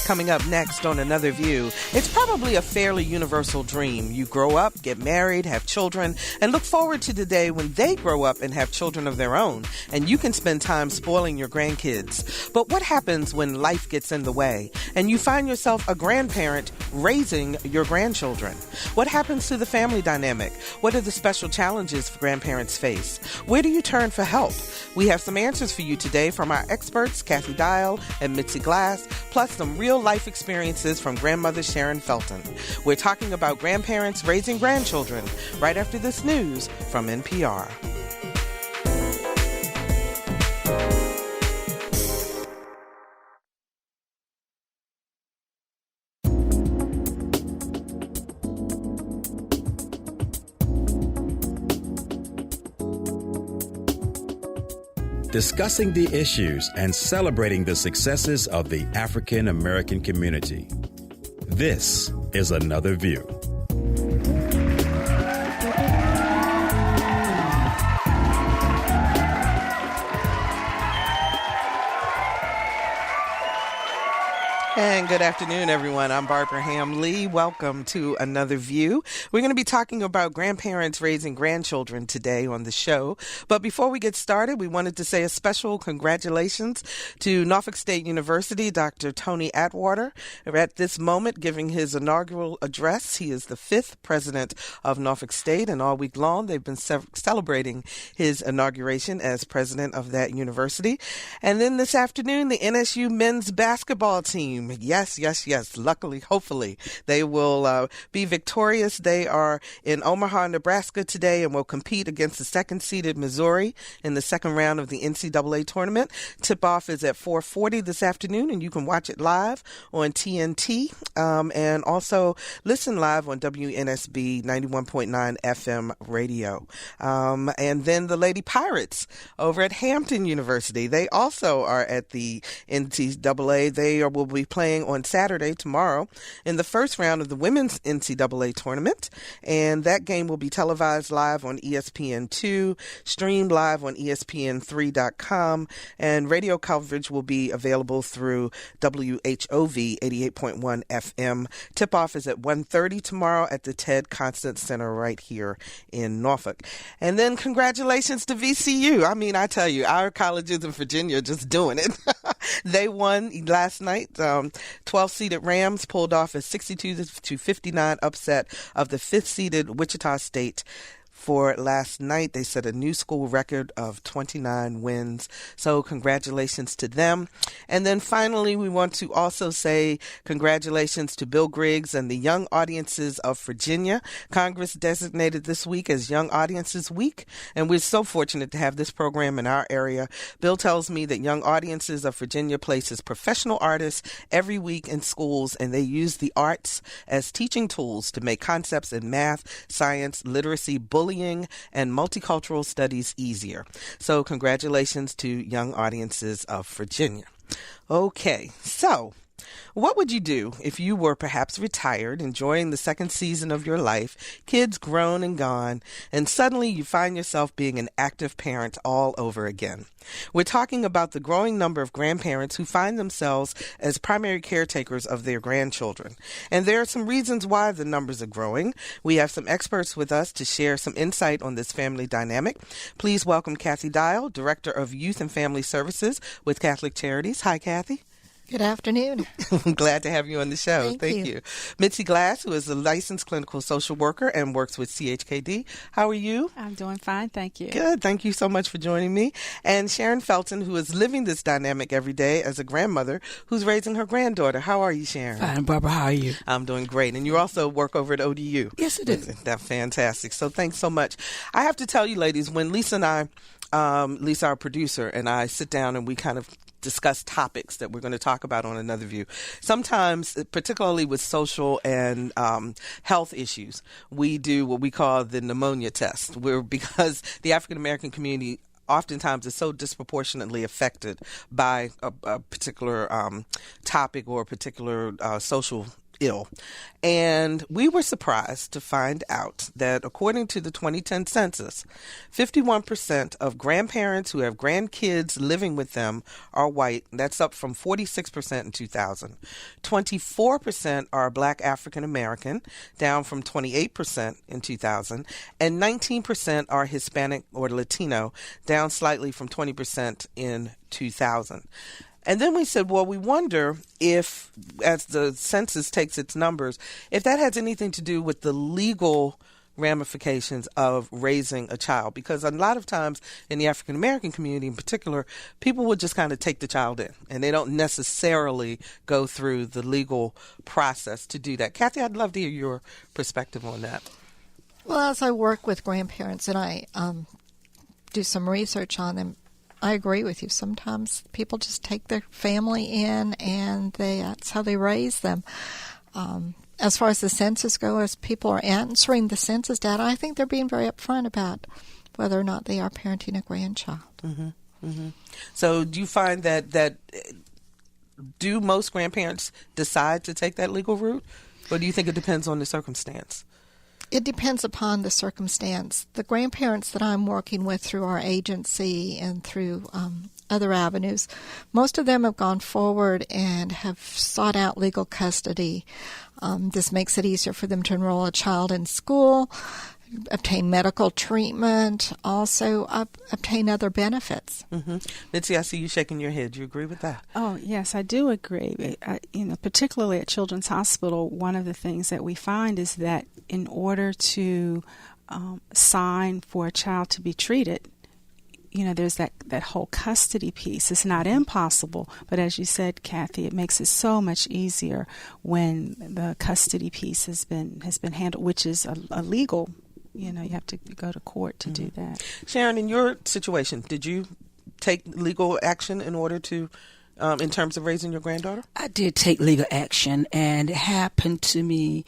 Coming up next on Another View, it's probably a fairly universal dream. You grow up, get married, have children, and look forward to the day when they grow up and have children of their own, and you can spend time spoiling your grandkids. But what happens when life gets in the way, and you find yourself a grandparent raising your grandchildren? What happens to the family dynamic? What are the special challenges grandparents face? Where do you turn for help? We have some answers for you today from our experts, Kathy Dial and Mitzi Glass, plus some real-life experiences from grandmother Sharon Felton. We're talking about grandparents raising grandchildren right after this news from NPR. Discussing the issues and celebrating the successes of the African American community. This is Another View. And good afternoon, everyone. I'm Barbara Ham-Lee. Welcome to Another View. We're going to be talking about grandparents raising grandchildren today on the show. But before we get started, we wanted to say a special congratulations to Norfolk State University, Dr. Tony Atwater. At this moment, giving his inaugural address, he is the 5th president of Norfolk State, and all week long they've been celebrating his inauguration as president of that university. And then this afternoon, the NSU men's basketball team. Yes. Luckily, hopefully, they will be victorious. They are in Omaha, Nebraska today and will compete against the second-seeded Missouri in the second round of the NCAA tournament. Tip-off is at 4:40 this afternoon, and you can watch it live on TNT and also listen live on WNSB 91.9 FM radio. And then the Lady Pirates over at Hampton University. They also are at the NCAA. They will be playing on Saturday, tomorrow, in the first round of the women's NCAA tournament. And that game will be televised live on ESPN2, streamed live on ESPN3.com, and radio coverage will be available through WHOV 88.1 FM. Tip-off is at 1:30 tomorrow at the Ted Constance Center right here in Norfolk. And then congratulations to VCU. I mean, I tell you, our colleges in Virginia are just doing it. They won last night. 12-seeded Rams pulled off a 62-59 upset of the 5th-seeded Wichita State. For last night, they set a new school record of 29 wins. So congratulations to them. And then finally, we want to also say congratulations to Bill Griggs and the Young Audiences of Virginia. Congress designated this week as Young Audiences Week, and we're so fortunate to have this program in our area. Bill tells me that Young Audiences of Virginia places professional artists every week in schools, and they use the arts as teaching tools to make concepts in math, science, literacy, bullying, and multicultural studies easier. So congratulations to Young Audiences of Virginia. Okay, so what would you do if you were perhaps retired, enjoying the second season of your life, kids grown and gone, and suddenly you find yourself being an active parent all over again? We're talking about the growing number of grandparents who find themselves as primary caretakers of their grandchildren. And there are some reasons why the numbers are growing. We have some experts with us to share some insight on this family dynamic. Please welcome Kathy Dial, Director of Youth and Family Services with Catholic Charities. Hi, Kathy. Good afternoon. I'm glad to have you on the show. Thank you. Mitzi Glass, who is a licensed clinical social worker and works with CHKD. How are you? I'm doing fine, thank you. Good. Thank you so much for joining me. And Sharon Felton, who is living this dynamic every day as a grandmother who's raising her granddaughter. How are you, Sharon? Fine, Barbara. How are you? I'm doing great. And you also work over at ODU. Yes, I do. That's fantastic. So thanks so much. I have to tell you, ladies, when Lisa and I, Lisa, our producer, and I sit down and we kind of discuss topics that we're going to talk about on Another View. Sometimes, particularly with social and health issues, we do what we call the pneumonia test, because the African American community oftentimes is so disproportionately affected by a particular topic or a particular social ill. And we were surprised to find out that according to the 2010 census, 51% of grandparents who have grandkids living with them are white. That's up from 46% in 2000. 24% are Black African American, down from 28% in 2000. And 19% are Hispanic or Latino, down slightly from 20% in 2000. And then we said, well, we wonder if, as the census takes its numbers, if that has anything to do with the legal ramifications of raising a child. Because a lot of times in the African American community in particular, people will just kind of take the child in, and they don't necessarily go through the legal process to do that. Kathy, I'd love to hear your perspective on that. Well, as I work with grandparents and I do some research on them, I agree with you. Sometimes people just take their family in, and that's how they raise them. As far as the census goes, as people are answering the census data, I think they're being very upfront about whether or not they are parenting a grandchild. Mm-hmm. Mm-hmm. So do you find that do most grandparents decide to take that legal route, or do you think it depends on the circumstance? It depends upon the circumstance. The grandparents that I'm working with through our agency and through other avenues, most of them have gone forward and have sought out legal custody. This makes it easier for them to enroll a child in school, obtain medical treatment, also obtain other benefits. Mm-hmm. Mitzi, I see you shaking your head. Do you agree with that? Oh, yes, I do agree. Particularly at Children's Hospital, one of the things that we find is that in order to sign for a child to be treated, there's that whole custody piece. It's not impossible, but as you said, Kathy, it makes it so much easier when the custody piece has been handled, which is a legal. You have to go to court to do that. Sharon, in your situation, did you take legal action in order to, in terms of raising your granddaughter? I did take legal action, and it happened to me.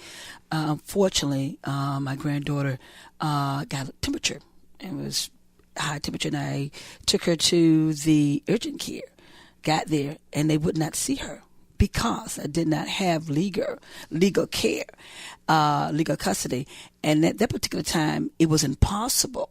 Fortunately, my granddaughter got a temperature. It was high temperature, and I took her to the urgent care. Got there, and they would not see her because I did not have legal care, legal custody. And at that particular time, it was impossible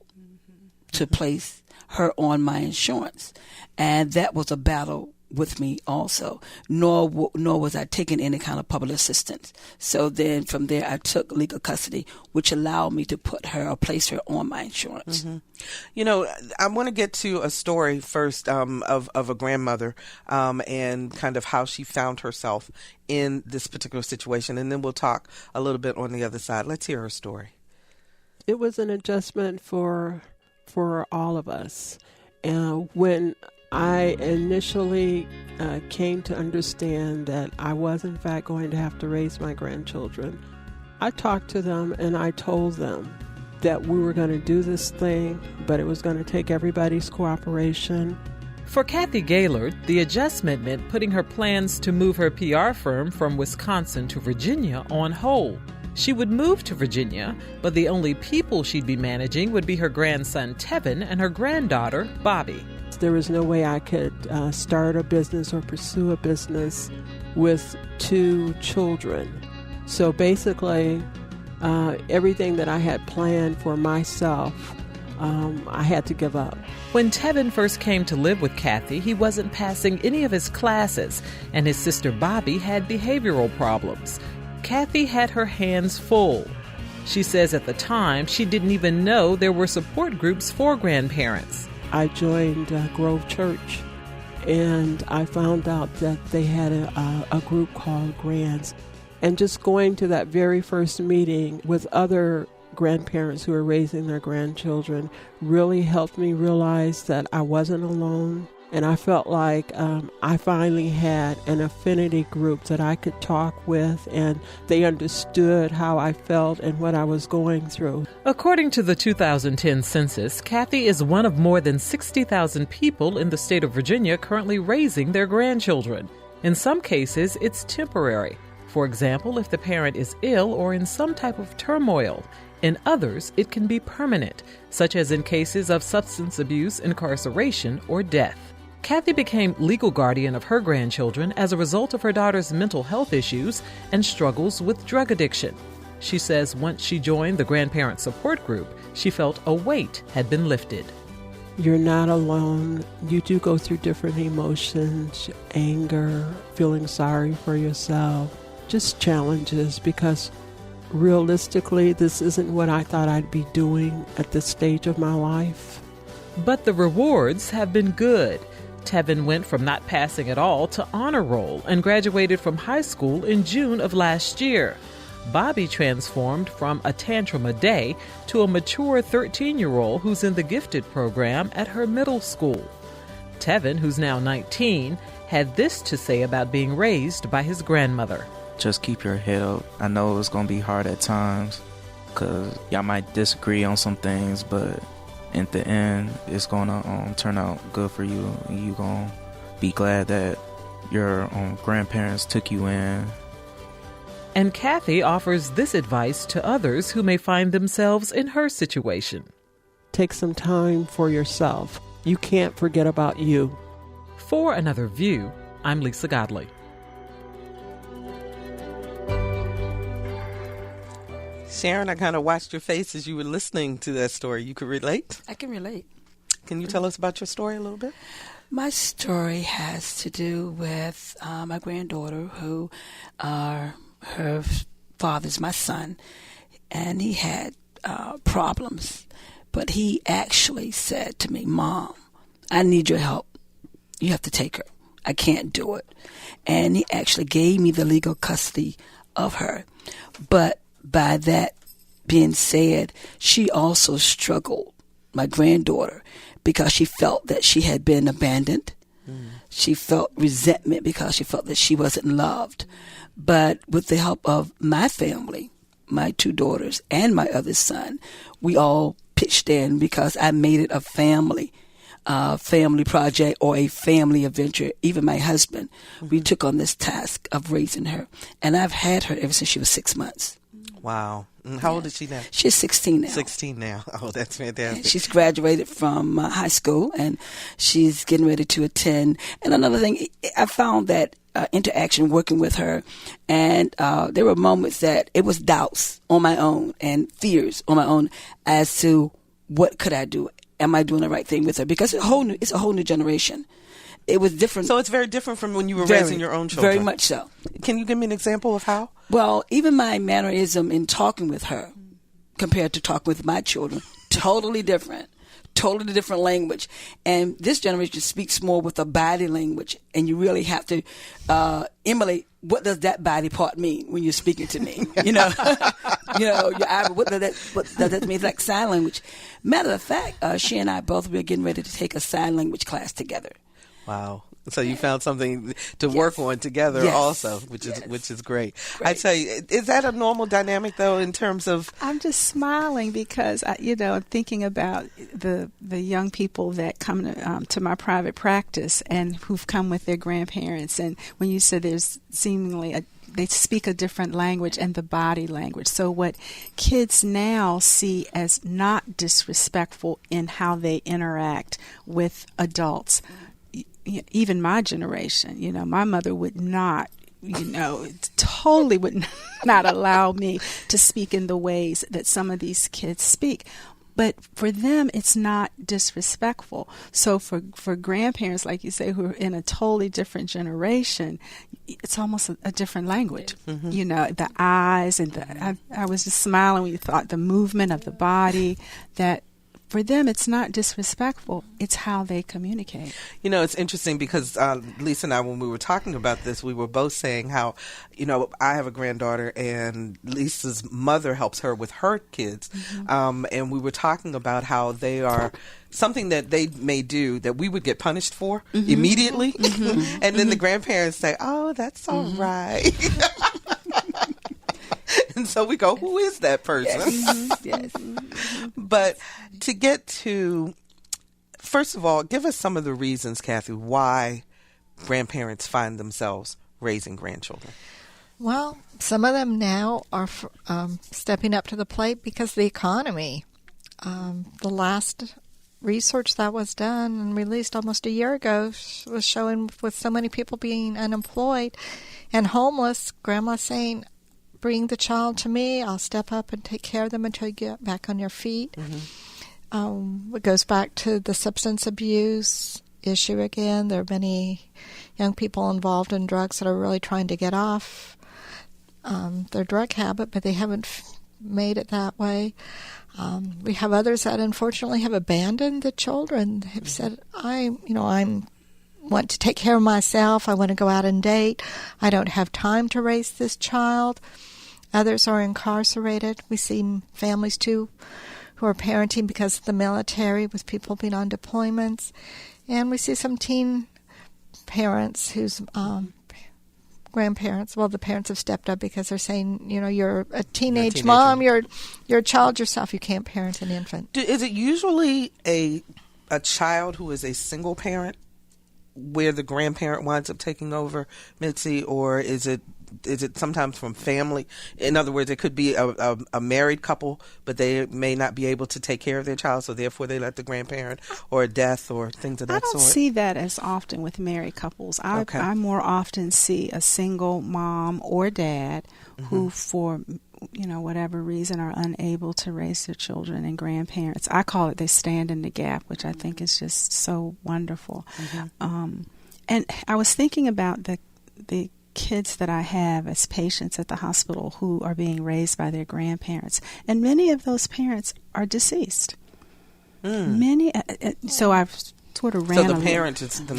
to place her on my insurance. And that was a battle with me also, nor was I taking any kind of public assistance. So then from there, I took legal custody, which allowed me to put her or place her on my insurance. Mm-hmm. I want to get to a story first of a grandmother and kind of how she found herself in this particular situation, and then we'll talk a little bit on the other side. Let's hear her story. It was an adjustment for all of us. When I initially came to understand that I was, in fact, going to have to raise my grandchildren, I talked to them and I told them that we were going to do this thing, but it was going to take everybody's cooperation. For Kathy Gaylord, the adjustment meant putting her plans to move her PR firm from Wisconsin to Virginia on hold. She would move to Virginia, but the only people she'd be managing would be her grandson Tevin and her granddaughter Bobby. There was no way I could start a business or pursue a business with two children. So basically, everything that I had planned for myself, I had to give up. When Tevin first came to live with Kathy, he wasn't passing any of his classes, and his sister Bobby had behavioral problems. Kathy had her hands full. She says at the time she didn't even know there were support groups for grandparents. I joined Grove Church, and I found out that they had a group called Grands. And just going to that very first meeting with other grandparents who were raising their grandchildren really helped me realize that I wasn't alone. And I felt like I finally had an affinity group that I could talk with, and they understood how I felt and what I was going through. According to the 2010 census, Kathy is one of more than 60,000 people in the state of Virginia currently raising their grandchildren. In some cases, it's temporary. For example, if the parent is ill or in some type of turmoil. In others, it can be permanent, such as in cases of substance abuse, incarceration, or death. Kathy became legal guardian of her grandchildren as a result of her daughter's mental health issues and struggles with drug addiction. She says once she joined the grandparent support group, she felt a weight had been lifted. You're not alone. You do go through different emotions, anger, feeling sorry for yourself, just challenges, because realistically, this isn't what I thought I'd be doing at this stage of my life. But the rewards have been good. Tevin went from not passing at all to honor roll and graduated from high school in June of last year. Bobby transformed from a tantrum a day to a mature 13-year-old who's in the gifted program at her middle school. Tevin, who's now 19, had this to say about being raised by his grandmother. Just keep your head up. I know it's going to be hard at times because y'all might disagree on some things, but in the end, it's going to turn out good for you, and you're going to be glad that your grandparents took you in. And Kathy offers this advice to others who may find themselves in her situation. Take some time for yourself. You can't forget about you. For Another View, I'm Lisa Godley. Sharon, I kind of watched your face as you were listening to that story. You could relate? I can relate. Can you tell us about your story a little bit? My story has to do with my granddaughter, who her father's my son, and he had problems. But he actually said to me, "Mom, I need your help. You have to take her. I can't do it." And he actually gave me the legal custody of her. But by that being said, she also struggled, my granddaughter, because she felt that she had been abandoned. She felt resentment because she felt that she wasn't loved. But with the help of my family, my two daughters and my other son, we all pitched in because I made it a family project or a family adventure. Even my husband, we took on this task of raising her. And I've had her ever since she was 6 months. Wow. How old is she now? She's 16 now. 16 now. Oh, that's fantastic. She's graduated from high school, and she's getting ready to attend. And another thing, I found that interaction working with her, and there were moments that it was doubts on my own and fears on my own as to what could I do? Am I doing the right thing with her? Because it's a whole new generation. It was different. So it's very different from when you were raising your own children. Very much so. Can you give me an example of how? Well, even my mannerism in talking with her compared to talking with my children, totally different language. And this generation speaks more with a body language, and you really have to emulate what does that body part mean when you're speaking to me. Your eye, what does that mean? It's like sign language. Matter of fact, she and I both were getting ready to take a sign language class together. Wow. So you found something to work on together also, which is great. I tell you, is that a normal dynamic though in terms of? I'm just smiling because I'm thinking about the young people that come to my private practice and who've come with their grandparents, and when you said there's seemingly they speak a different language and the body language. So what kids now see as not disrespectful in how they interact with adults. Even my generation, my mother would not, totally would not allow me to speak in the ways that some of these kids speak. But for them, it's not disrespectful. So for grandparents, like you say, who are in a totally different generation, it's almost a different language. Mm-hmm. The eyes and I was just smiling when you thought the movement of the body, that for them, it's not disrespectful. It's how they communicate. It's interesting because Lisa and I, when we were talking about this, we were both saying how, I have a granddaughter and Lisa's mother helps her with her kids. Mm-hmm. And we were talking about how they are something that they may do that we would get punished for immediately. Mm-hmm. And then the grandparents say, "Oh, that's all right." And so we go, who is that person? Yes. But to get to, first of all, give us some of the reasons, Kathy, why grandparents find themselves raising grandchildren. Well, some of them now are stepping up to the plate because of the economy. The last research that was done and released almost a year ago was showing, with so many people being unemployed and homeless, grandma saying, bring the child to me, I'll step up and take care of them until you get back on your feet. It goes back to the substance abuse issue again. There are many young people involved in drugs that are really trying to get off their drug habit, but they haven't made it that way. We have others that unfortunately have abandoned the children. Have said, I want to take care of myself. I want to go out and date. I don't have time to raise this child. Others are incarcerated. We see families too who are parenting because of the military, with people being on deployments. And we see some teen parents whose grandparents, the parents have stepped up because they're saying, you're a teenage mom, you're a child yourself, you can't parent an infant. Is it usually a child who is a single parent where the grandparent winds up taking over, Mitzi, or is it sometimes from family? In other words, it could be a married couple, but they may not be able to take care of their child, so therefore they let the grandparent, or a death or things of that sort. I don't see that as often with married couples. I more often see a single mom or dad who, for whatever reason, are unable to raise their children, and grandparents. I call it they stand in the gap, which I think is just so wonderful. And I was thinking about the kids that I have as patients at the hospital who are being raised by their grandparents, and many of those parents are deceased. So I've sort of ran. So the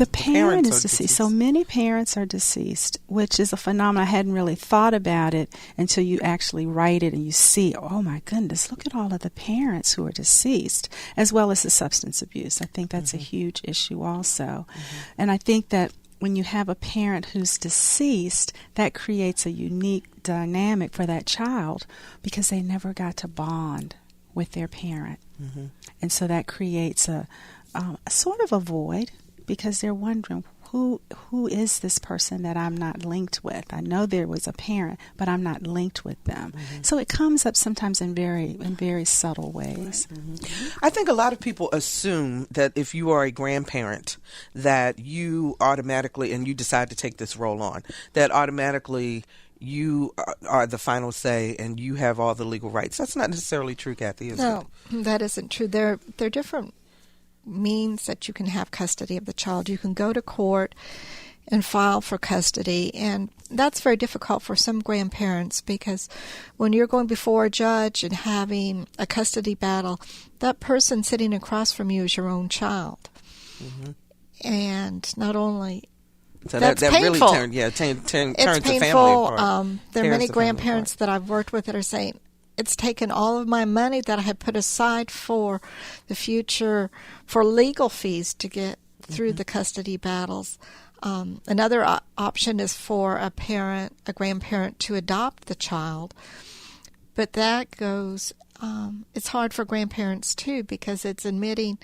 parent is deceased. So many parents are deceased, which is a phenomenon. I hadn't really thought about it until you actually write it and you see, oh my goodness, look at all of the parents who are deceased, as well as the substance abuse. I think that's a huge issue also, and I think that when you have a parent who's deceased, that creates a unique dynamic for that child because they never got to bond with their parent. And so that creates a sort of a void because they're wondering, who is this person that I'm not linked with? I know there was a parent, but I'm not linked with them. So it comes up sometimes in very subtle ways. I think a lot of people assume that if you are a grandparent, that you automatically, and you decide to take this role on, that automatically you are the final say and you have all the legal rights. That's not necessarily true, Kathy, is it? No, that isn't true. There are different means that you can have custody of the child. You can go to court and file for custody, and that's very difficult for some grandparents because when you're going before a judge and having a custody battle, that person sitting across from you is your own child. And not only so that's that painful. Really turns it's the painful. family apart. There are many grandparents that I've worked with that are saying, it's taken all of my money that I had put aside for the future for legal fees to get through the custody battles. Another option is for a grandparent to adopt the child. But that goes, it's hard for grandparents too because it's admitting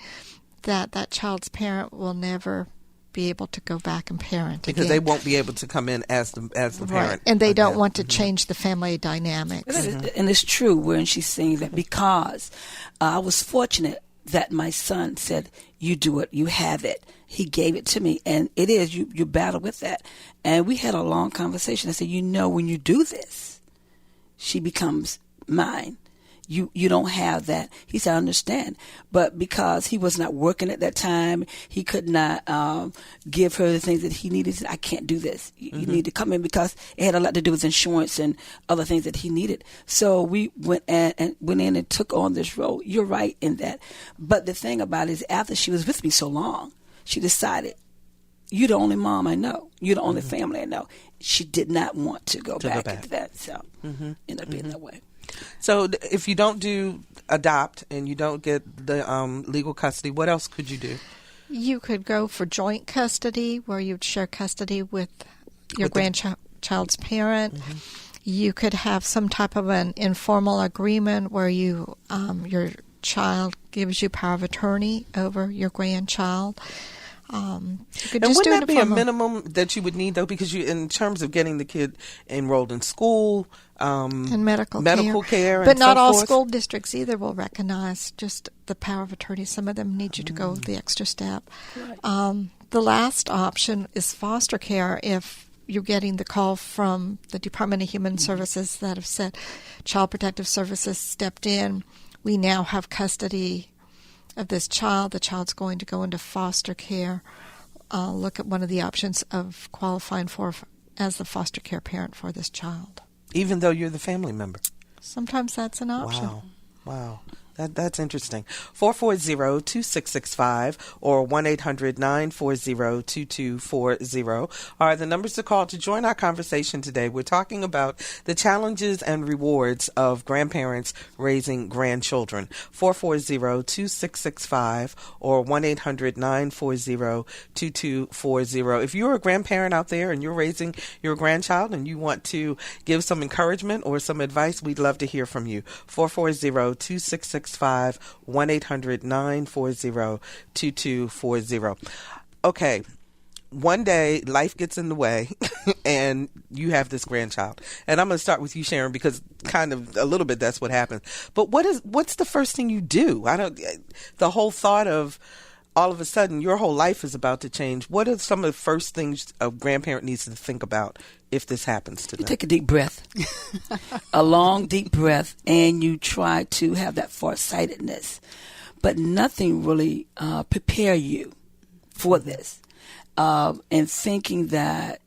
that child's parent will never be able to go back and parent because again. they won't be able to come in as the parent, and they don't want to change the family dynamics. And it's true when she's saying that because I was fortunate that my son said, "You do it, you have it." He gave it to me, and it is you battle with that. And we had a long conversation. I said, when you do this, she becomes mine. You don't have that. He said, I understand. But because he was not working at that time, he could not give her the things that he needed. He said, I can't do this. You need to come in because it had a lot to do with insurance and other things that he needed. So we went in and took on this role. You're right in that. But the thing about it is after she was with me so long, she decided, you're the only mom I know. You're the only family I know. She did not want to go back into that. So ended up being that way. So if you don't do adopt and you don't get the legal custody, what else could you do? You could go for joint custody where you'd share custody with your grandchild's parent. You could have some type of an informal agreement where you your child gives you power of attorney over your grandchild. And wouldn't that be a minimum that you would need, though? Because in terms of getting the kid enrolled in school, and medical care, but and not so all forth. school districts either will recognize just the power of attorney. Some of them need you to go the extra step. Right. The last option is foster care. If you're getting the call from the Department of Human Services that have said Child Protective Services stepped in, we now have custody of this child. The child's going to go into foster care. Look at one of the options of qualifying as the foster care parent for this child. Even though you're the family member. Sometimes that's an option. Wow. That's interesting. 440-2665 or 1-800-940-2240 are the numbers to call to join our conversation today. We're talking about the challenges and rewards of grandparents raising grandchildren. 440-2665 or 1-800-940-2240. If you're a grandparent out there and you're raising your grandchild and you want to give some encouragement or some advice, we'd love to hear from you. 440-2665. 1-800-940-2240. Okay, one day life gets in the way and you have this grandchild. And I'm going to start with you, Sharon, because kind of a little bit that's what happens. But what's the first thing you do? The whole thought of all of a sudden your whole life is about to change. What are some of the first things a grandparent needs to think about if this happens to them? You take a deep breath, a long, deep breath, and you try to have that farsightedness. But nothing really prepare you for this. And thinking that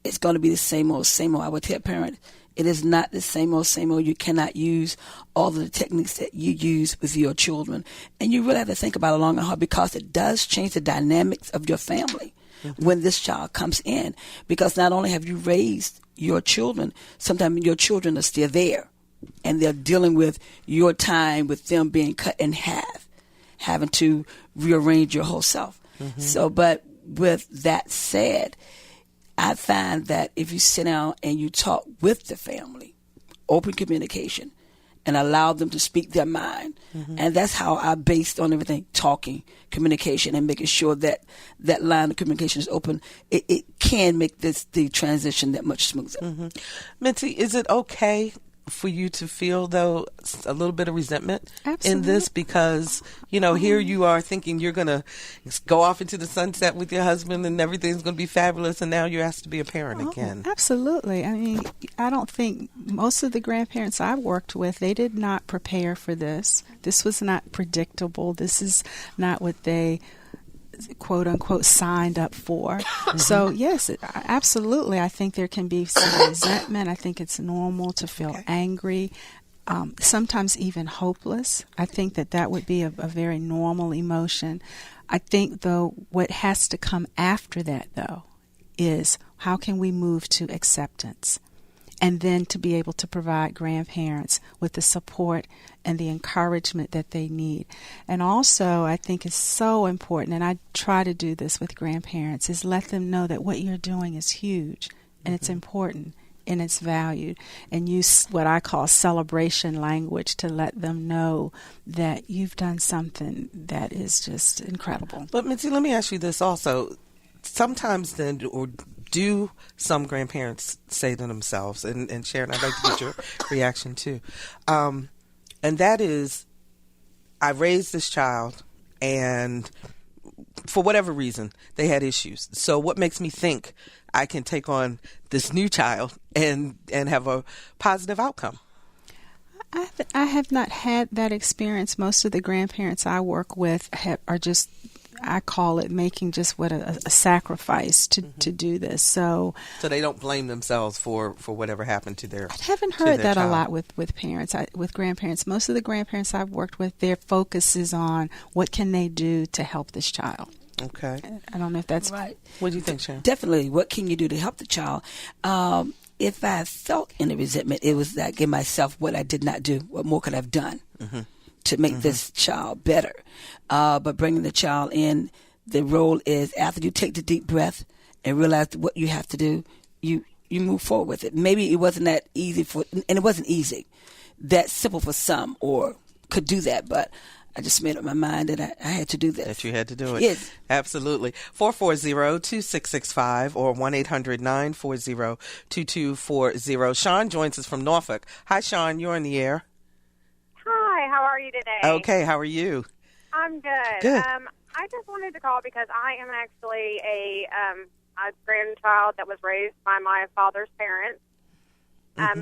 it's going to be the same old, I would tell parents, it is not the same old, You cannot use all of the techniques that you use with your children. And you really have to think about it long and hard because it does change the dynamics of your family when this child comes in. Because not only have you raised your children, sometimes your children are still there. And they're dealing with your time with them being cut in half, having to rearrange your whole self. So, but with that said, I find that if you sit down and you talk with the family, open communication, and allow them to speak their mind, and that's how I based on everything, talking, communication, and making sure that that line of communication is open, it can make the transition that much smoother. Mitzi, is it okay for you to feel, though, a little bit of resentment in this? Because, here you are thinking you're going to go off into the sunset with your husband and everything's going to be fabulous, and now you're asked to be a parent again. Absolutely. I mean, I don't think most of the grandparents I worked with, they did not prepare for this. This was not predictable. This is not what they quote unquote signed up for. So yes, absolutely. I think there can be some resentment. I think it's normal to feel angry, sometimes even hopeless. I think that would be a very normal emotion. I think, though, what has to come after that, though, is how can we move to acceptance? And then to be able to provide grandparents with the support and the encouragement that they need. And also, I think it's so important, and I try to do this with grandparents, is let them know that what you're doing is huge and it's important and it's valued. And use what I call celebration language to let them know that you've done something that is just incredible. But Mitzi, let me ask you this also. Sometimes then, or do some grandparents say to themselves, and Sharon, I'd like to get your reaction too, and that is, I raised this child and for whatever reason they had issues. So what makes me think I can take on this new child and have a positive outcome? I have not had that experience. Most of the grandparents I work with are just, I call it making just a sacrifice to do this. So they don't blame themselves for whatever happened to their. I haven't heard that child. A lot with parents, with grandparents. Most of the grandparents I've worked with, their focus is on what can they do to help this child. Okay. I don't know if that's right. What do you think, Sharon? Definitely. What can you do to help the child? If I felt any resentment, it was that I gave myself what I did not do. What more could I have done to make this child better? But bringing the child in, the role is after you take the deep breath and realize what you have to do, you move forward with it. Maybe it wasn't that easy and it wasn't easy, that simple for some or could do that. But I just made up my mind that I had to do this. That you had to do it. Yes. Absolutely. 440-2665 or 1-800-940-2240. Sean joins us from Norfolk. Hi, Sean. You're in the air. Hi. How are you today? Okay. How are you? I'm good. Good. I just wanted to call because I am actually a grandchild that was raised by my father's parents. I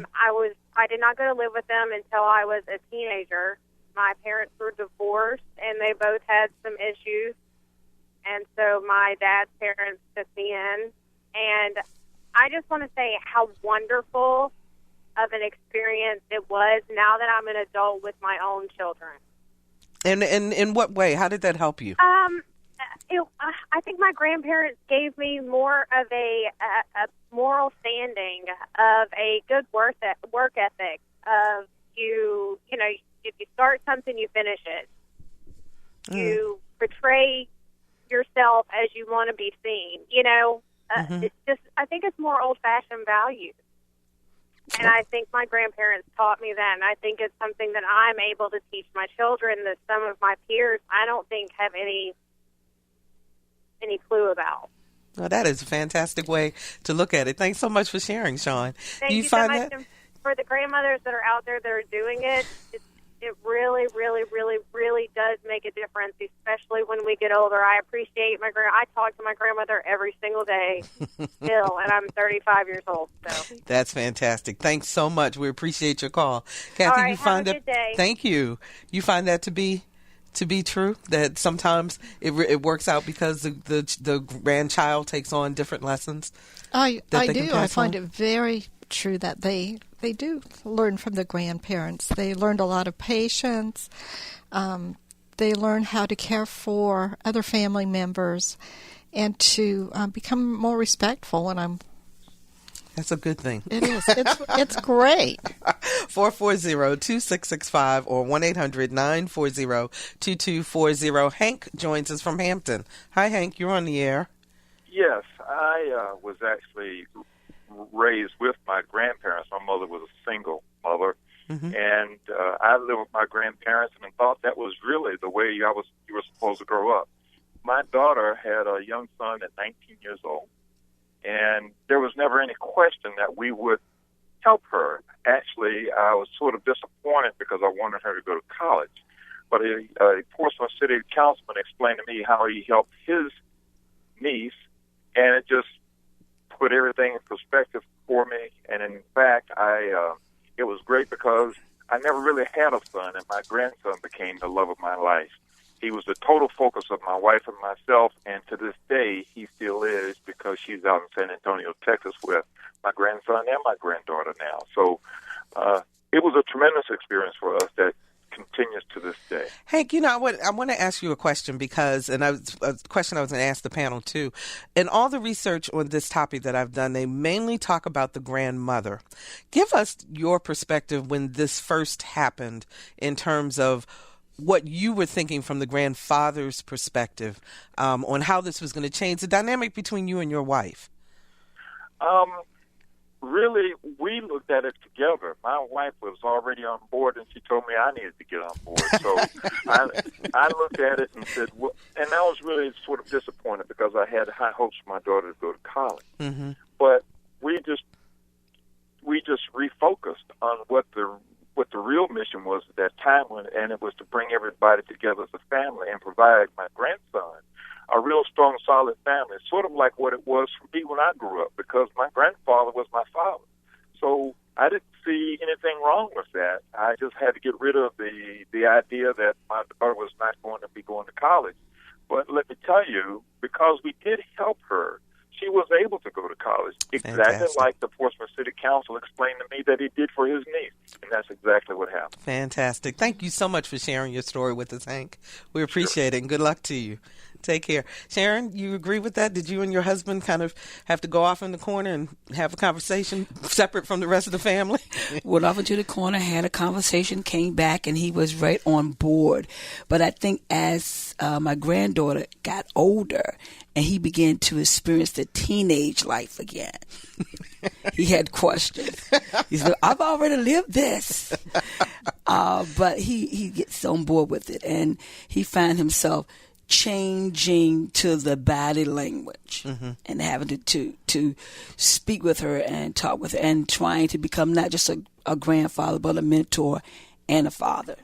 did not go to live with them until I was a teenager. My parents were divorced, and they both had some issues. And so my dad's parents took me in. And I just want to say how wonderful of an experience it was now that I'm an adult with my own children. And in what way? How did that help you? I think my grandparents gave me more of a moral standing, of a good work ethic, of you know, if you start something, you finish it. You portray yourself as you want to be seen. You know, it's just, I think it's more old-fashioned values. And I think my grandparents taught me that, and I think it's something that I'm able to teach my children that some of my peers, I don't think, have any clue about. Well, that is a fantastic way to look at it. Thanks so much for sharing, Sean. Thank you so much. And for the grandmothers that are out there that are doing it, it really, really, really, really does make a difference, especially when we get older. I appreciate I talk to my grandmother every single day still, and I'm 35 years old. So that's fantastic. Thanks so much. We appreciate your call. Kathy, all right, you find have a good day. Thank you. You find that to be true, that sometimes it works out because the grandchild takes on different lessons? I do. I find it very true that they do learn from the grandparents. They learned a lot of patience. They learn how to care for other family members and to become more respectful. And that's a good thing. It is. It's great. 440-2665 or 1-800-940-2240. Hank joins us from Hampton. Hi, Hank. You're on the air. Yes, I was actually raised with my grandparents. My mother was a single mother, and I lived with my grandparents, and I thought that was really the way you were supposed to grow up. My daughter had a young son at 19 years old, and there was never any question that we would help her. Actually, I was sort of disappointed because I wanted her to go to college, but a Portsmouth City councilman explained to me how he helped his niece, and it just put everything in perspective for me. And in fact, it was great because I never really had a son, and my grandson became the love of my life. He was the total focus of my wife and myself, and to this day, he still is, because she's out in San Antonio, Texas, with my grandson and my granddaughter now. So it was a tremendous experience for us that continues to this day. Hank, I want to ask you a question because, and a question I was going to ask the panel too. In all the research on this topic that I've done, they mainly talk about the grandmother. Give us your perspective when this first happened in terms of what you were thinking from the grandfather's perspective on how this was going to change the dynamic between you and your wife. Really, we looked at it together. My wife was already on board, and she told me I needed to get on board. So I looked at it and said, well, and I was really sort of disappointed because I had high hopes for my daughter to go to college. Mm-hmm. But we just refocused on what the real mission was at that time, and it was to bring everybody together as a family and provide my grandson a real strong, solid family, sort of like what it was for me when I grew up, because my grandfather was my father. So I didn't see anything wrong with that. I just had to get rid of the idea that my daughter was not going to be going to college. But let me tell you, because we did help her, she was able to go to college, exactly Fantastic. Like the Portsmouth City Council explained to me that he did for his niece. And that's exactly what happened. Fantastic. Thank you so much for sharing your story with us, Hank. We appreciate it, and good luck to you. Take care. Sharon, you agree with that? Did you and your husband kind of have to go off in the corner and have a conversation separate from the rest of the family? Went off into the corner, had a conversation, came back, and he was right on board. But I think as my granddaughter got older and he began to experience the teenage life again, he had questions. He said, I've already lived this. But he gets on board with it, and he finds himself changing to the body language and having to speak with her and talk with her and trying to become not just a grandfather but a mentor and a father.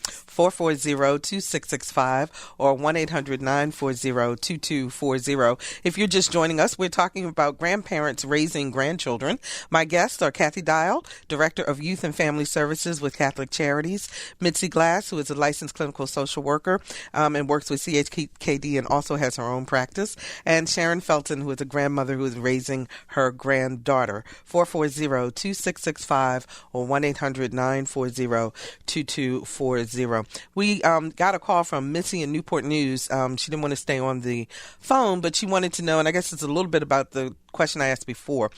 440-2665 or 1-800-940-2240. If you're just joining us, we're talking about grandparents raising grandchildren. My guests are Kathy Dial, Director of Youth and Family Services with Catholic Charities, Mitzi Glass, who is a licensed clinical social worker and works with CHKD and also has her own practice, and Sharon Felton, who is a grandmother who is raising her granddaughter. 440-2665 or 1-800-940-2240. We got a call from Missy in Newport News. She didn't want to stay on the phone, but she wanted to know, and I guess it's a little bit about the question I asked before,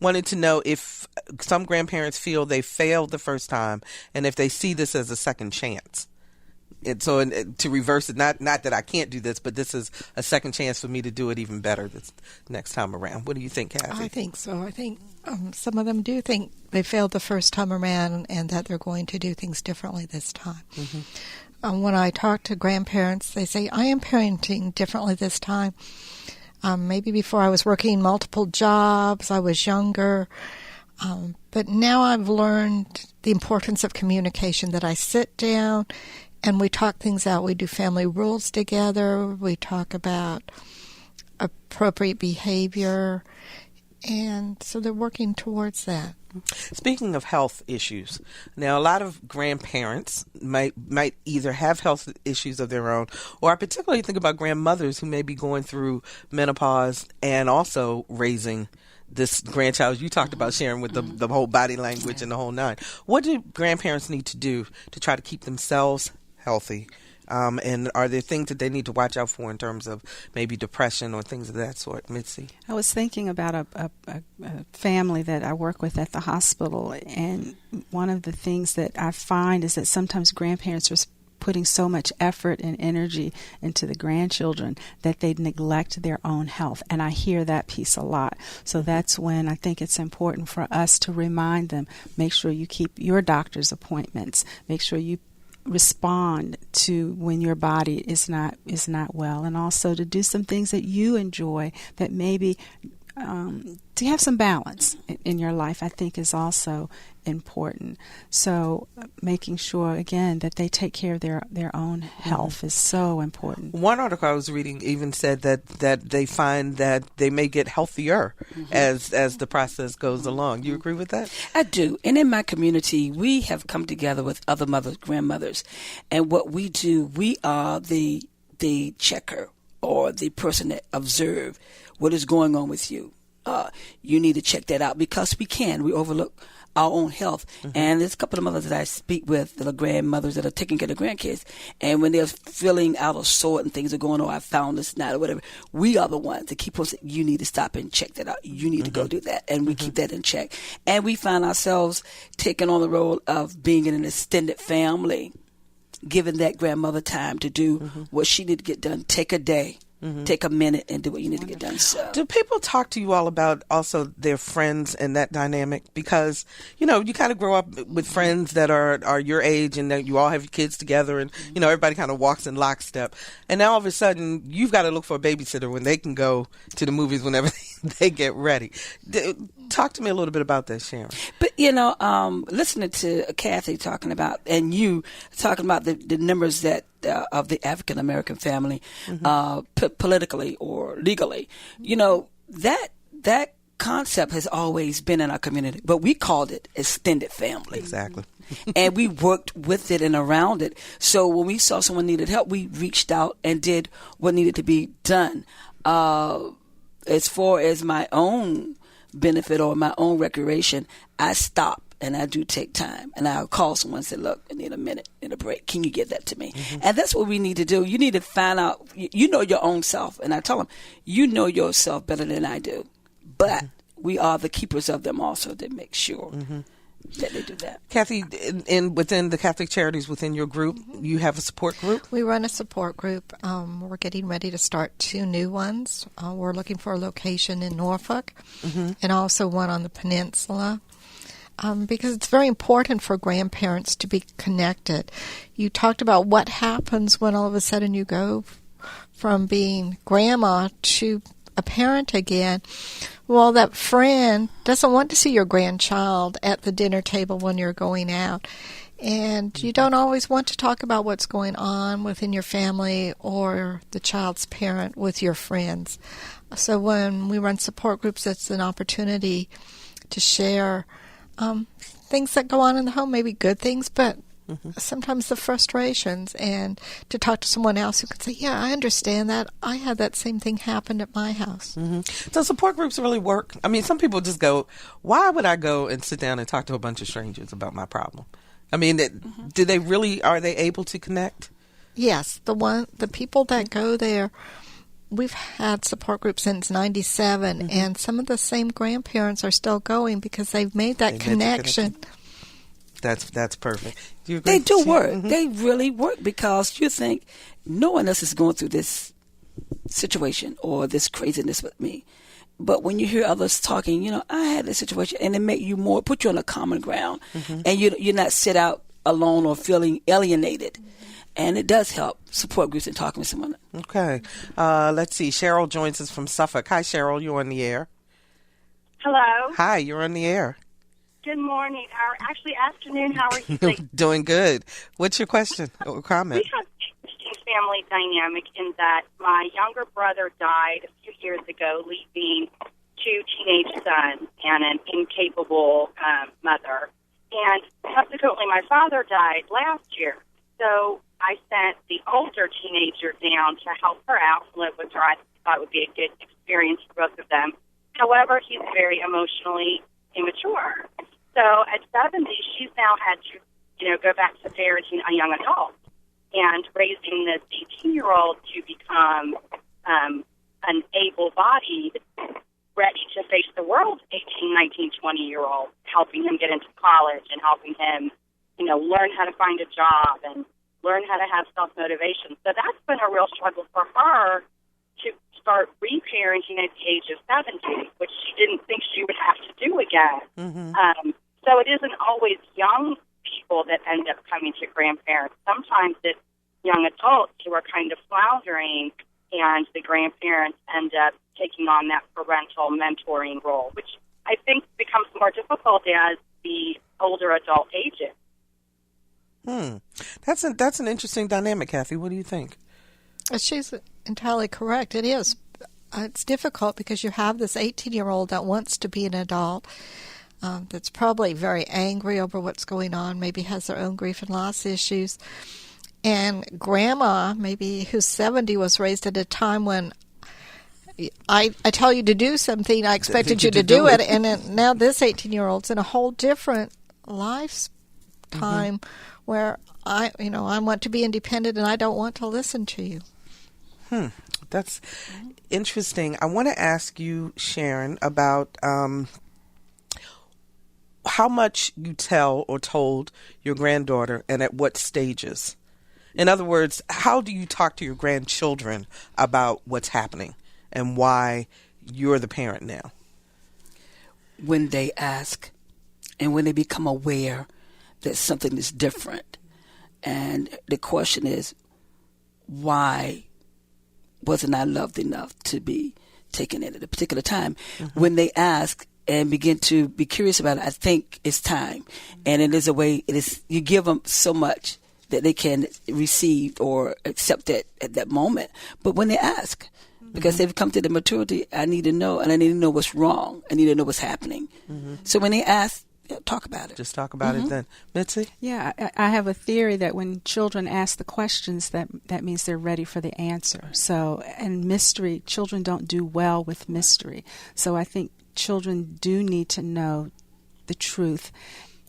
wanted to know if some grandparents feel they failed the first time and if they see this as a second chance. And so to reverse it, not that I can't do this, but this is a second chance for me to do it even better this next time around. What do you think, Kathy? I think so. I think some of them do think they failed the first time around and that they're going to do things differently this time. When I talk to grandparents, they say, I am parenting differently this time. Maybe before I was working multiple jobs, I was younger. But now I've learned the importance of communication, that I sit down and we talk things out. We do family rules together. We talk about appropriate behavior. And so they're working towards that. Speaking of health issues, now a lot of grandparents might either have health issues of their own, or I particularly think about grandmothers who may be going through menopause and also raising this grandchild you talked about, Sharon, with the whole body language and the whole nine. What do grandparents need to do to try to keep themselves healthy? And are there things that they need to watch out for in terms of maybe depression or things of that sort? Mitzi? I was thinking about a family that I work with at the hospital, and one of the things that I find is that sometimes grandparents are putting so much effort and energy into the grandchildren that they neglect their own health. And I hear that piece a lot. So that's when I think it's important for us to remind them, make sure you keep your doctor's appointments, make sure you respond to when your body is not well, and also to do some things that you enjoy that maybe to have some balance in your life, I think is also important. So making sure, again, that they take care of their own health is so important. One article I was reading even said that they find that they may get healthier as the process goes along. You agree with that? I do. And in my community, we have come together with other mothers, grandmothers, and what we do, we are the checker or the person that observe what is going on with you. You need to check that out because we overlook our own health. And there's a couple of mothers that I speak with that are grandmothers that are taking care of their grandkids. And when they're feeling out of sort and things are going on, I found this not or whatever, we are the ones that keep on saying, you need to stop and check that out. You need to go do that. And we keep that in check. And we find ourselves taking on the role of being in an extended family, giving that grandmother time to do what she need to get done. Take a day. Take a minute and do what you need to get done. So, do people talk to you all about also their friends and that dynamic? Because, you kind of grow up with friends that are your age and that you all have your kids together and, everybody kind of walks in lockstep. And now all of a sudden you've got to look for a babysitter when they can go to the movies whenever they get ready. Talk to me a little bit about that, Sharon. But, listening to Kathy talking about, and you talking about the numbers that of the African American family, politically or legally, that concept has always been in our community, but we called it extended family. Exactly. And we worked with it and around it. So when we saw someone needed help, we reached out and did what needed to be done. As far as my own benefit or my own recreation, I stop and I do take time and I'll call someone and say, look, I need a minute, need a break. Can you get that to me? And that's what we need to do. You need to find out, your own self. And I tell them, you know yourself better than I do. But we are the keepers of them also to make sure that they do that. Kathy, within the Catholic Charities within your group, you have a support group? We run a support group. We're getting ready to start 2 new ones. We're looking for a location in Norfolk and also one on the peninsula. because it's very important for grandparents to be connected. You talked about what happens when all of a sudden you go from being grandma to a parent again. Well, that friend doesn't want to see your grandchild at the dinner table when you're going out. And you don't always want to talk about what's going on within your family or the child's parent with your friends. So when we run support groups, it's an opportunity to share things that go on in the home, maybe good things, but sometimes the frustrations, and to talk to someone else who can say, yeah, I understand that. I had that same thing happen at my house. So support groups really work? I mean, some people just go, why would I go and sit down and talk to a bunch of strangers about my problem? I mean, do they really, are they able to connect? Yes. The people that go there, we've had support groups since 97, and some of the same grandparents are still going because they've made that connection. That's perfect. Do you agree? They do work. They really work, because you think no one else is going through this situation or this craziness with me. But when you hear others talking, I had this situation, and it make you put you on a common ground, and you're not sit out alone or feeling alienated. And it does help, support groups and talking with someone. Okay. Let's see. Cheryl joins us from Suffolk. Hi, Cheryl. You're on the air. Hello. Hi, you're on the air. Good morning. Actually, afternoon. How are you today? Doing good. What's your question or comment? We have an interesting family dynamic in that my younger brother died a few years ago, leaving 2 teenage sons and an incapable mother. And subsequently, my father died last year. So I sent the older teenager down to help her out and live with her. I thought it would be a good experience for both of them. However, he's very emotionally immature. So at 70, she's now had to, go back to parenting a young adult and raising this 18-year-old to become an able-bodied, ready to face the world 18, 19, 20-year-old, helping him get into college and helping him learn how to find a job and learn how to have self-motivation. So that's been a real struggle for her to start reparenting at the age of 70, which she didn't think she would have to do again. So it isn't always young people that end up coming to grandparents. Sometimes it's young adults who are kind of floundering, and the grandparents end up taking on that parental mentoring role, which I think becomes more difficult as the older adult ages. That's an interesting dynamic, Kathy. What do you think? She's entirely correct. It is. It's difficult because you have this 18-year-old that wants to be an adult, that's probably very angry over what's going on, maybe has their own grief and loss issues. And grandma, maybe who's 70, was raised at a time when I tell you to do something, I expected you to do it. And then now this 18-year-old's in a whole different lifetime where I want to be independent and I don't want to listen to you. That's interesting. I want to ask you, Sharon, about how much you tell or told your granddaughter and at what stages. In other words, how do you talk to your grandchildren about what's happening and why you're the parent now? When they ask and when they become aware that something is different. And the question is, why wasn't I loved enough to be taken in at a particular time? When they ask and begin to be curious about it, I think it's time. And it is a way, you give them so much that they can receive or accept it at that moment. But when they ask, because they've come to the maturity, I need to know, and I need to know what's wrong. I need to know what's happening. So when they ask, talk about it. Just talk about it then. Mitzi? Yeah, I have a theory that when children ask the questions, that means they're ready for the answer. So, and mystery, children don't do well with mystery. So I think children do need to know the truth.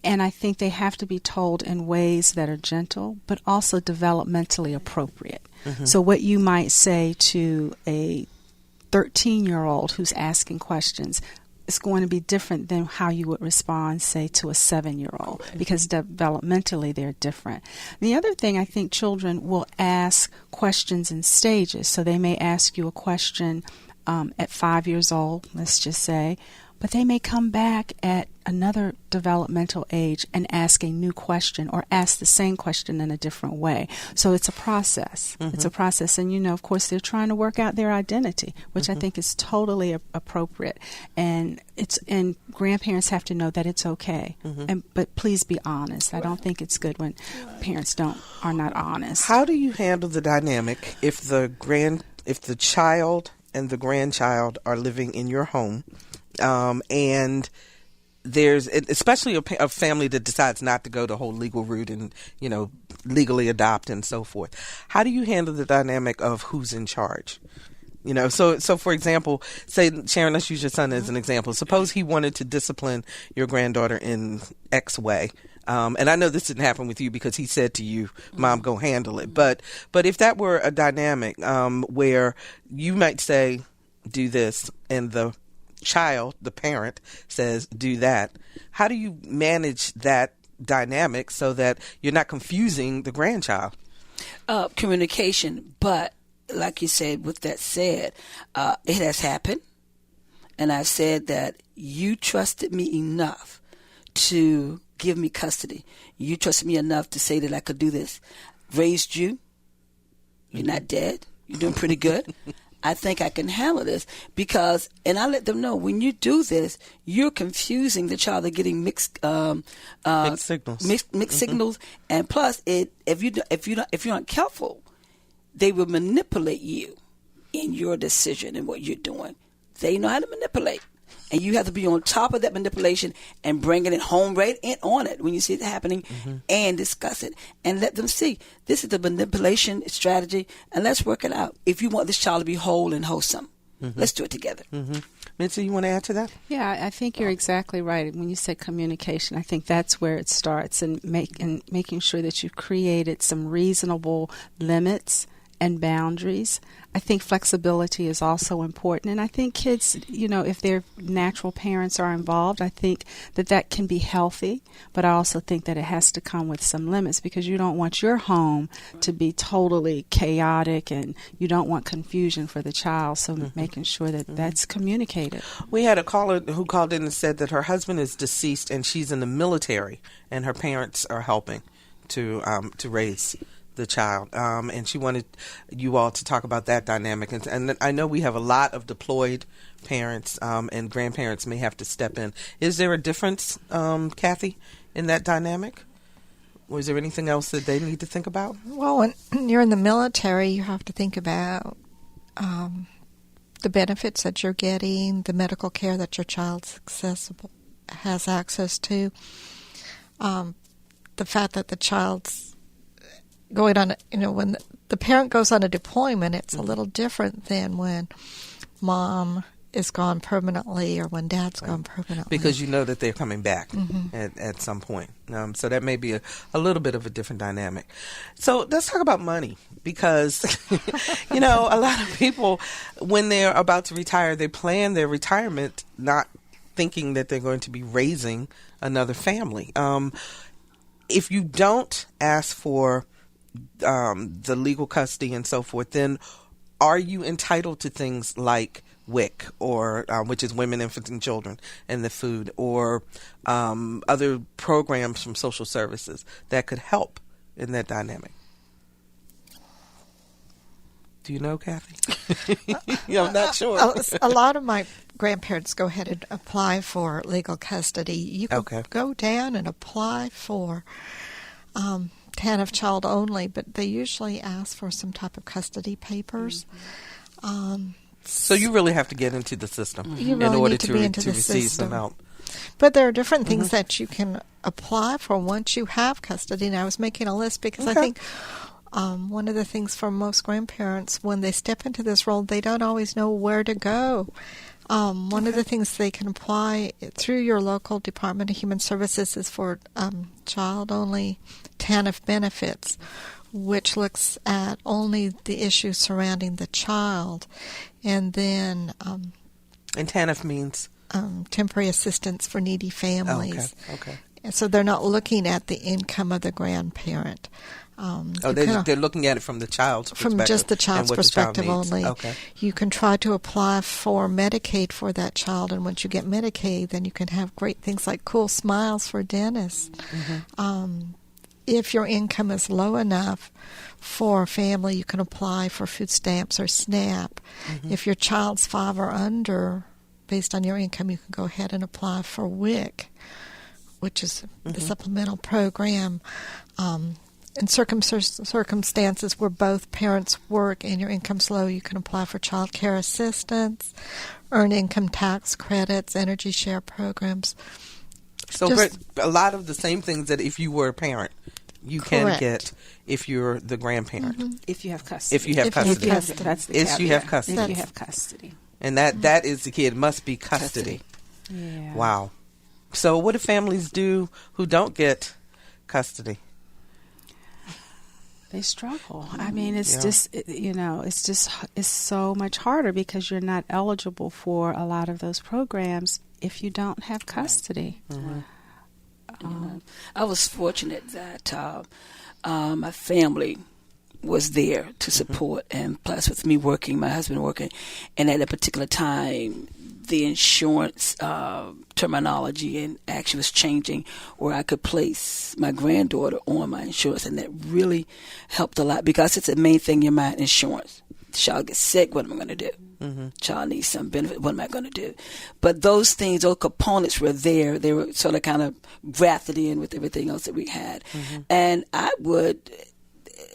And I think they have to be told in ways that are gentle, but also developmentally appropriate. So what you might say to a 13-year-old who's asking questions is going to be different than how you would respond, say, to a 7-year-old, because developmentally they're different. The other thing, I think children will ask questions in stages. So they may ask you a question at 5 years old, let's just say, but they may come back at another developmental age and ask a new question or ask the same question in a different way. So it's a process. It's a process. And, of course, they're trying to work out their identity, which I think is totally appropriate. And grandparents have to know that it's okay. But please be honest. I don't think it's good when parents are not honest. How do you handle the dynamic if the child and the grandchild are living in your home, and there's, especially a family that decides not to go the whole legal route and, legally adopt and so forth? How do you handle the dynamic of who's in charge? So for example, say, Sharon, let's use your son as an example. Suppose he wanted to discipline your granddaughter in X way. And I know this didn't happen with you because he said to you, Mom, go handle it. But if that were a dynamic where you might say, do this, and the child, the parent, says, do that, how do you manage that dynamic so that you're not confusing the grandchild? Communication. But like you said, with that said, it has happened. And I said that you trusted me enough to give me custody. You trusted me enough to say that I could do this. Raised you. You're not dead. You're doing pretty good. I think I can handle this because, and I let them know, when you do this, you're confusing the child. They're getting mixed signals. Mixed signals, and plus, if you're not careful, they will manipulate you in your decision and what you're doing. They know how to manipulate. And you have to be on top of that manipulation and bringing it home right in on it when you see it happening and discuss it and let them see this is the manipulation strategy and let's work it out. If you want this child to be whole and wholesome, let's do it together. Mitzi, you want to add to that? Yeah, I think you're exactly right. When you said communication, I think that's where it starts, and making sure that you've created some reasonable limits and boundaries. I think flexibility is also important. And I think kids, if their natural parents are involved, I think that can be healthy. But I also think that it has to come with some limits because you don't want your home to be totally chaotic and you don't want confusion for the child. So making sure that that's communicated. We had a caller who called in and said that her husband is deceased and she's in the military and her parents are helping to raise the child, and she wanted you all to talk about that dynamic. And I know we have a lot of deployed parents, and grandparents may have to step in. Is there a difference, Kathy, in that dynamic? Or is there anything else that they need to think about? Well, when you're in the military, you have to think about the benefits that you're getting, the medical care that your child has access to, the fact that the child's going on, when the parent goes on a deployment, it's a little different than when mom is gone permanently or when dad's gone permanently. Because you know that they're coming back at some point. So that may be a little bit of a different dynamic. So let's talk about money because, a lot of people, when they're about to retire, they plan their retirement not thinking that they're going to be raising another family. If you don't ask for the legal custody and so forth, then are you entitled to things like WIC, or which is Women, Infants, and Children, and the food, or other programs from social services that could help in that dynamic? Do you know, Kathy? I'm not sure. A lot of my grandparents go ahead and apply for legal custody. You can go down and apply for TANF child only, but they usually ask for some type of custody papers. So you really have to get into the system in order to receive some help. But there are different things that you can apply for once you have custody. And I was making a list because I think one of the things for most grandparents, when they step into this role, they don't always know where to go. One of the things they can apply through your local Department of Human Services is for child-only TANF benefits, which looks at only the issues surrounding the child. And then... and TANF means? Temporary assistance for needy families. Okay. So they're not looking at the income of the grandparent. They're looking at it from the child's perspective. From just the child's perspective only. Okay. You can try to apply for Medicaid for that child, and once you get Medicaid, then you can have great things like cool smiles for dentists. If your income is low enough for a family, you can apply for food stamps or SNAP. If your child's 5 or under, based on your income, you can go ahead and apply for WIC, which is the supplemental program. In circumstances where both parents work and your income's low, you can apply for child care assistance, earned income tax credits, energy share programs. So a lot of the same things that if you were a parent, you can get if you're the grandparent. If you have custody. If you have custody. That's the If you have custody. If you have custody. And that is the kid, must be custody. Yeah. Wow. So what do families do who don't get custody? They struggle. I mean, it's just, it's so much harder because you're not eligible for a lot of those programs if you don't have custody. I was fortunate that my family was there to support, and plus with me working, my husband working, and at a particular time, the insurance terminology and action was changing where I could place my granddaughter on my insurance, and that really helped a lot because it's the main thing in your mind, insurance. The child gets sick, what am I going to do? Child needs some benefit, what am I going to do? But those things, those components were there. They were sort of kind of grafted in with everything else that we had. And I would,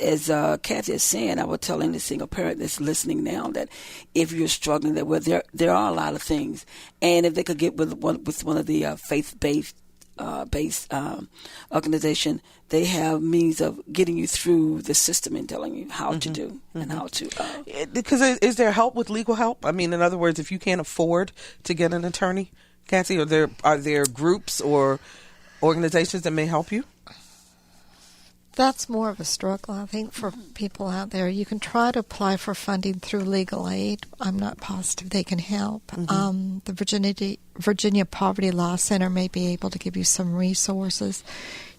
as Kathy is saying, I would tell any single parent that's listening now that if you're struggling, that there are a lot of things, and if they could get with one of the faith-based organization, they have means of getting you through the system and telling you how to do and how to. Because is there help with legal help? I mean, in other words, if you can't afford to get an attorney, Kathy, are there groups or organizations that may help you? That's more of a struggle, I think, for people out there. You can try to apply for funding through legal aid. I'm not positive they can help. The Virginia Poverty Law Center may be able to give you some resources.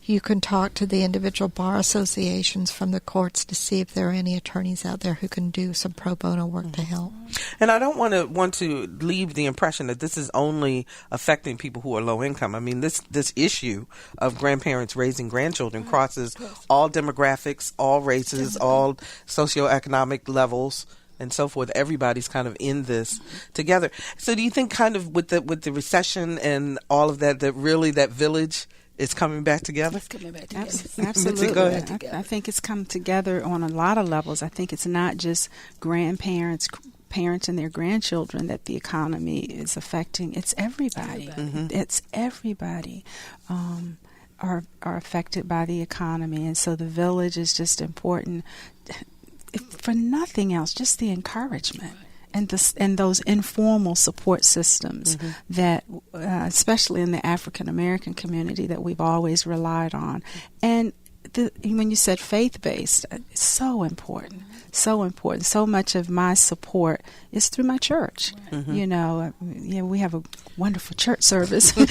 You can talk to the individual bar associations from the courts to see if there are any attorneys out there who can do some pro bono work to help. And I don't want to leave the impression that this is only affecting people who are low income. I mean, this issue of grandparents raising grandchildren crosses all demographics, all races, all socioeconomic levels, and so forth. Everybody's kind of in this together. So do you think kind of with the recession and all of that really that village is coming back together? It's coming back together. Absolutely. Go ahead. I think it's come together on a lot of levels. I think it's not just grandparents, parents and their grandchildren that the economy is affecting. It's everybody. It's everybody are affected by the economy. And so the village is just important. For nothing else, just the encouragement. And those informal support systems that, especially in the African American community, that we've always relied on. And when you said faith-based, it's so important, so important. So much of my support is through my church. We have a wonderful church service, but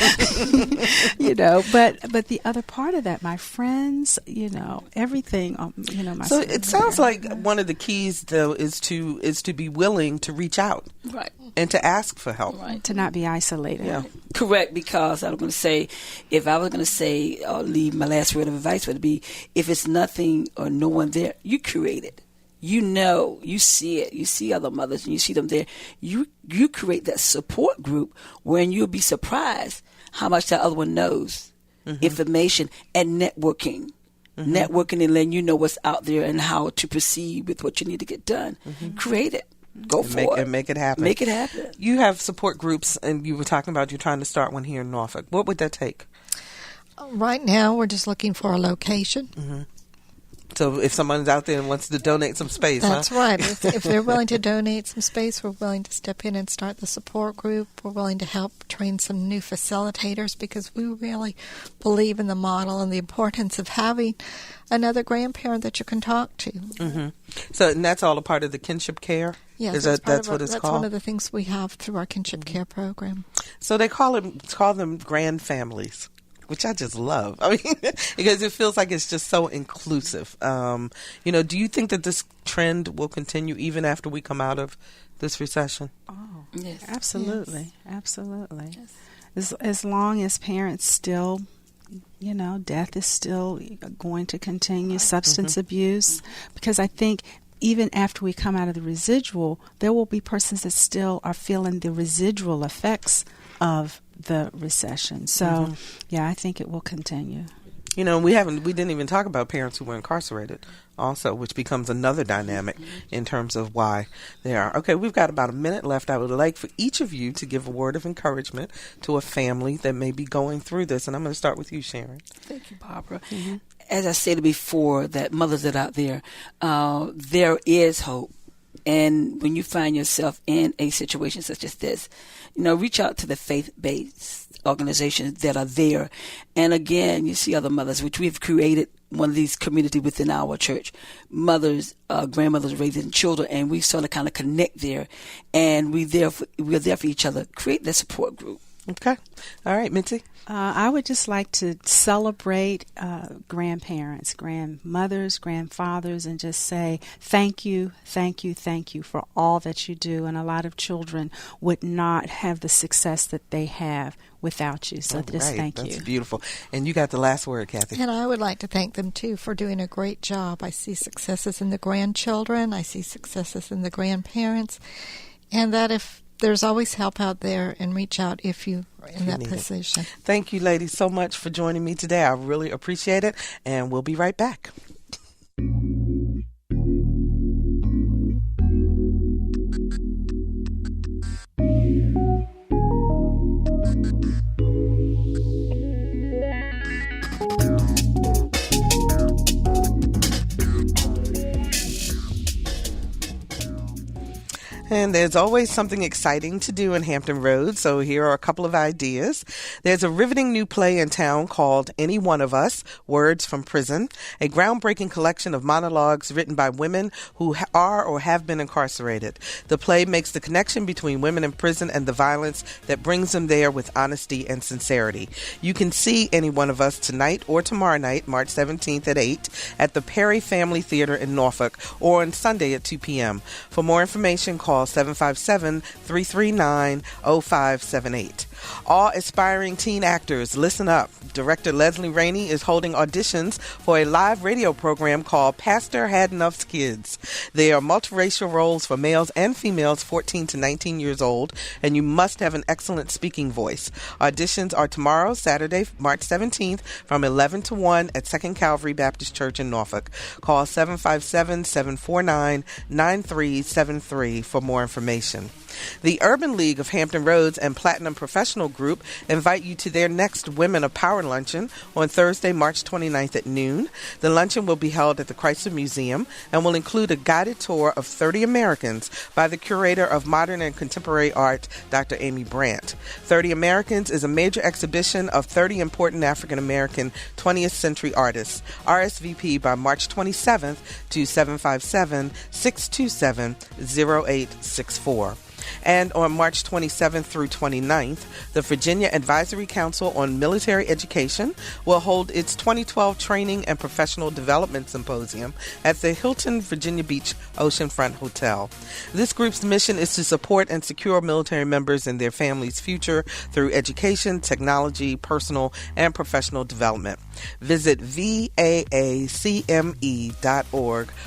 the other part of that, my friends, everything, my So it sounds like one of the keys, though, is to be willing to reach out, right, and to ask for help, right, to not be isolated. Yeah. Correct, because I was going to say, if I was going to say, leave my last word of advice would be, if it's nothing or no one there, you create it. You see it. You see other mothers and you see them there. You create that support group wherein you'll be surprised how much that other one knows, information, and networking. Networking and letting you know what's out there and how to proceed with what you need to get done. Create it. Go for it. And make it happen. Make it happen. You have support groups, and you were talking about you're trying to start one here in Norfolk. What would that take? Right now, we're just looking for a location. So if someone's out there and wants to donate some space, That's right. If they're willing to donate some space, we're willing to step in and start the support group. We're willing to help train some new facilitators because we really believe in the model and the importance of having another grandparent that you can talk to. So and that's all a part of the kinship care? Yes, that's what it's called? That's one of the things we have through our kinship care program. So they call them grand families. which I just love. I mean, because it feels like it's just so inclusive. Do you think that this trend will continue even after we come out of this recession? Oh, yes. Absolutely. Yes. Absolutely. Yes. As long as parents still, death is still going to continue, substance abuse, because I think even after we come out of the residual, there will be persons that still are feeling the residual effects of the recession. So, I think it will continue. We didn't even talk about parents who were incarcerated also, which becomes another dynamic in terms of why they are. Okay, we've got about a minute left. I would like for each of you to give a word of encouragement to a family that may be going through this. And I'm going to start with you, Sharon. Thank you, Barbara. As I said before, that mothers that are out there, there is hope. And when you find yourself in a situation such as this, reach out to the faith-based organizations that are there. And again, you see other mothers, which we've created one of these community within our church, mothers, grandmothers raising children, and we sort of kind of connect there. And we're there for each other. Create that support group. Okay. All right, Mitzi. I would just like to celebrate grandparents, grandmothers, grandfathers, and just say thank you for all that you do. And a lot of children would not have the success that they have without you. So thank you. That's beautiful. And you got the last word, Kathy. And I would like to thank them, too, for doing a great job. I see successes in the grandchildren. I see successes in the grandparents. And that if there's always help out there, and reach out if you're in that position. Thank you, ladies, so much for joining me today. I really appreciate it, and we'll be right back. And there's always something exciting to do in Hampton Roads, so here are a couple of ideas. There's a riveting new play in town called Any One of Us, Words from Prison, a groundbreaking collection of monologues written by women who are or have been incarcerated. The play makes the connection between women in prison and the violence that brings them there with honesty and sincerity. You can see Any One of Us tonight or tomorrow night, March 17th at 8, at the Perry Family Theater in Norfolk, or on Sunday at 2 p.m. For more information, call 757-339-0578. All aspiring teen actors, listen up. Director Leslie Rainey is holding auditions for a live radio program called Pastor Had Enough's Kids. They are multiracial roles for males and females 14 to 19 years old, and you must have an excellent speaking voice. Auditions are tomorrow, Saturday, March 17th, from 11 to 1 at 2nd Calvary Baptist Church in Norfolk. Call 757-749-9373 for more information. The Urban League of Hampton Roads and Platinum Professional Group invite you to their next Women of Power Luncheon on Thursday, March 29th at noon. The luncheon will be held at the Chrysler Museum and will include a guided tour of 30 Americans by the curator of modern and contemporary art, Dr. Amy Brandt. 30 Americans is a major exhibition of 30 important African American 20th century artists. RSVP by March 27th to 757-627-0864. And on March 27th through 29th, the Virginia Advisory Council on Military Education will hold its 2012 Training and Professional Development Symposium at the Hilton Virginia Beach Oceanfront Hotel. This group's mission is to support and secure military members and their families' future through education, technology, personal, and professional development. Visit vaacme.org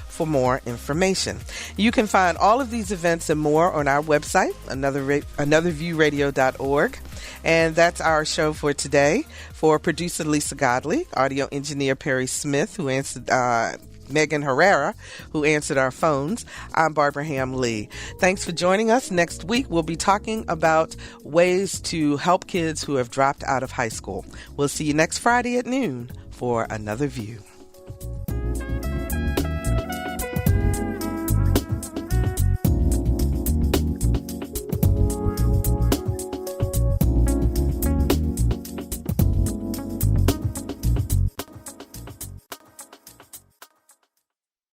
for more information. You can find all of these events and more on our website, anotherviewradio.org. And that's our show for today. For producer Lisa Godley, audio engineer Perry Smith, who answered Megan Herrera, who answered our phones. I'm Barbara Ham Lee. Thanks for joining us. Next week, we'll be talking about ways to help kids who have dropped out of high school. We'll see you next Friday at noon for Another View.